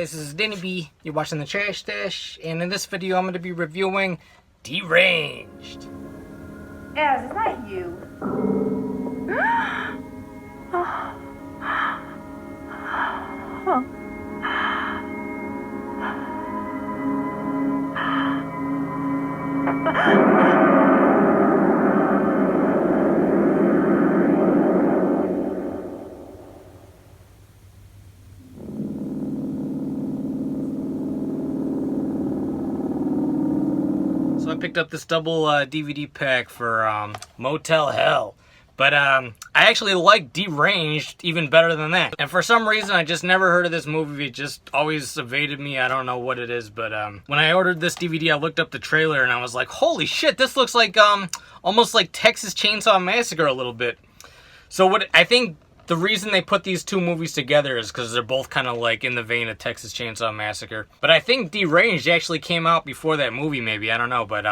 guys, this is Denny B. You're watching the Trash Stash, and in this video I'm going to be reviewing Deranged. Ez, is that you? So I picked up this double DVD pack for Motel Hell. But I actually like Deranged even better than that. And for some reason, I just never heard of this movie. It just always evaded me. I don't know what it is. But when I ordered this DVD, I looked up the trailer and I was like, holy shit, this looks like almost like Texas Chainsaw Massacre a little bit. So what I think the reason they put these two movies together is because they're both kind of like in the vein of Texas Chainsaw Massacre. But I think Deranged actually came out before that movie, maybe. I don't know. But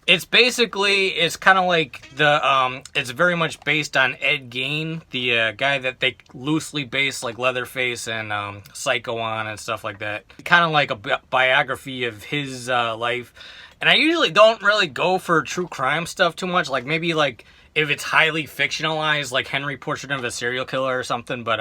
it's basically, it's kind of like the, it's very much based on Ed Gein, the guy that they loosely based like Leatherface and Psycho on and stuff like that. Kind of like a biography of his life. And I usually don't really go for true crime stuff too much. Like maybe like if it's highly fictionalized, like Henry Portrait of a Serial Killer or something. But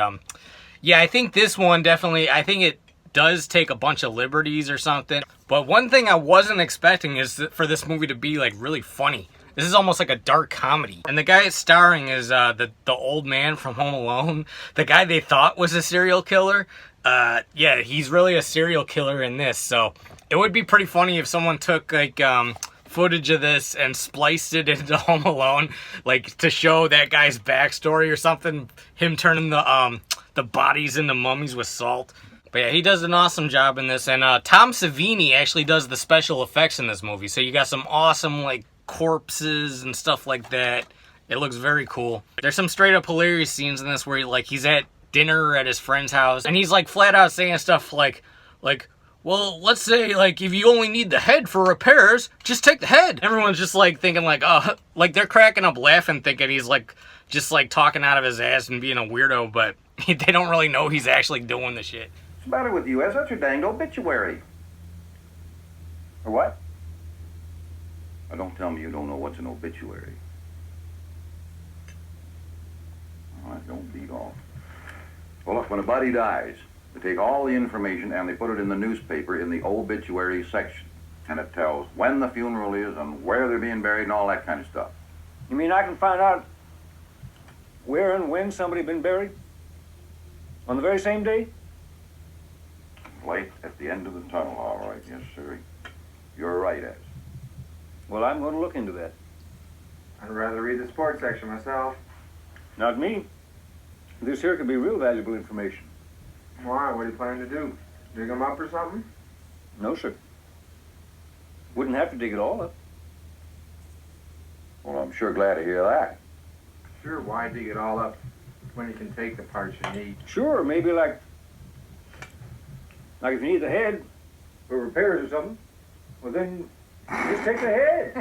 yeah, I think this one definitely, I think it does take a bunch of liberties or something. But one thing I wasn't expecting is for this movie to be like really funny. This is almost like a dark comedy. And the guy it's starring is the old man from Home Alone. The guy they thought was a serial killer. Yeah, he's really a serial killer in this. So it would be pretty funny if someone took like footage of this and spliced it into Home Alone, like to show that guy's backstory or something. Him turning the bodies into mummies with salt. But yeah, he does an awesome job in this, and Tom Savini actually does the special effects in this movie. So you got some awesome like corpses and stuff like that. It looks very cool. There's some straight up hilarious scenes in this where he's at dinner at his friend's house, and he's like flat out saying stuff like, well, let's say like if you only need the head for repairs, just take the head. Everyone's just like thinking like, oh, like they're cracking up laughing, thinking he's like just like talking out of his ass and being a weirdo, but they don't really know he's actually doing the shit. What's the matter with you, Ez? That's your danged obituary. Or what? Now, don't tell me you don't know what's an obituary. All right, don't beat off. Well, look, when a body dies, they take all the information and they put it in the newspaper in the obituary section. And it tells when the funeral is and where they're being buried and all that kind of stuff. You mean I can find out where and when somebody been buried? On the very same day? Light at the end of the tunnel, all right, yes, sir. You're right, Ez. Well, I'm going to look into that. I'd rather read the sports section myself. Not me. This here could be real valuable information. Why? What are you planning to do? Dig them up or something? No, sir. Wouldn't have to dig it all up. Well, I'm sure glad to hear that. Sure, why dig it all up when you can take the parts you need? Sure, maybe like if you need the head for repairs or something, well then just take the head.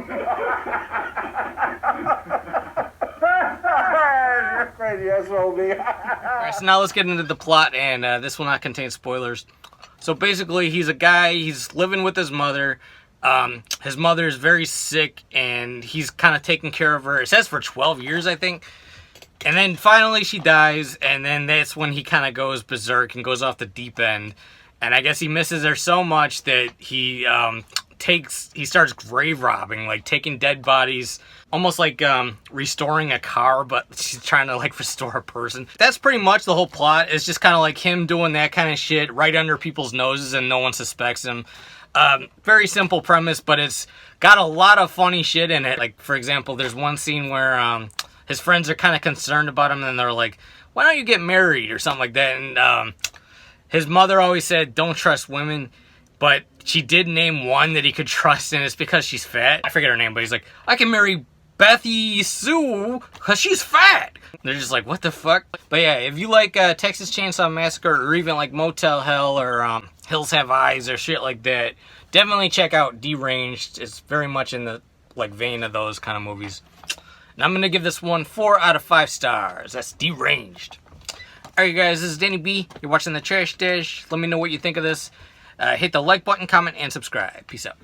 You're crazy, SOB. Alright, so now let's get into the plot, and this will not contain spoilers. So basically, he's a guy, he's living with his mother. His mother is very sick, and he's kind of taking care of her. It says for 12 years, I think. And then finally she dies, and then that's when he kind of goes berserk and goes off the deep end. And I guess he misses her so much that he starts grave robbing, like taking dead bodies, almost like restoring a car, but she's trying to like restore a person. That's pretty much the whole plot. It's just kind of like him doing that kind of shit right under people's noses and no one suspects him. Very simple premise, but it's got a lot of funny shit in it. Like, for example, there's one scene where his friends are kind of concerned about him, and they're like, why don't you get married or something like that? And his mother always said, don't trust women, but she did name one that he could trust, and it's because she's fat. I forget her name, but he's like, I can marry Bethy Sue because she's fat. They're just like, what the fuck? But yeah, if you like Texas Chainsaw Massacre, or even like Motel Hell, or Hills Have Eyes, or shit like that, definitely check out Deranged. It's very much in the like vein of those kind of movies. And I'm going to give this one 4 out of 5 stars. That's Deranged. Alright guys, this is Danny B. You're watching The Trash Dish. Let me know what you think of this. Hit the like button, comment, and subscribe. Peace out.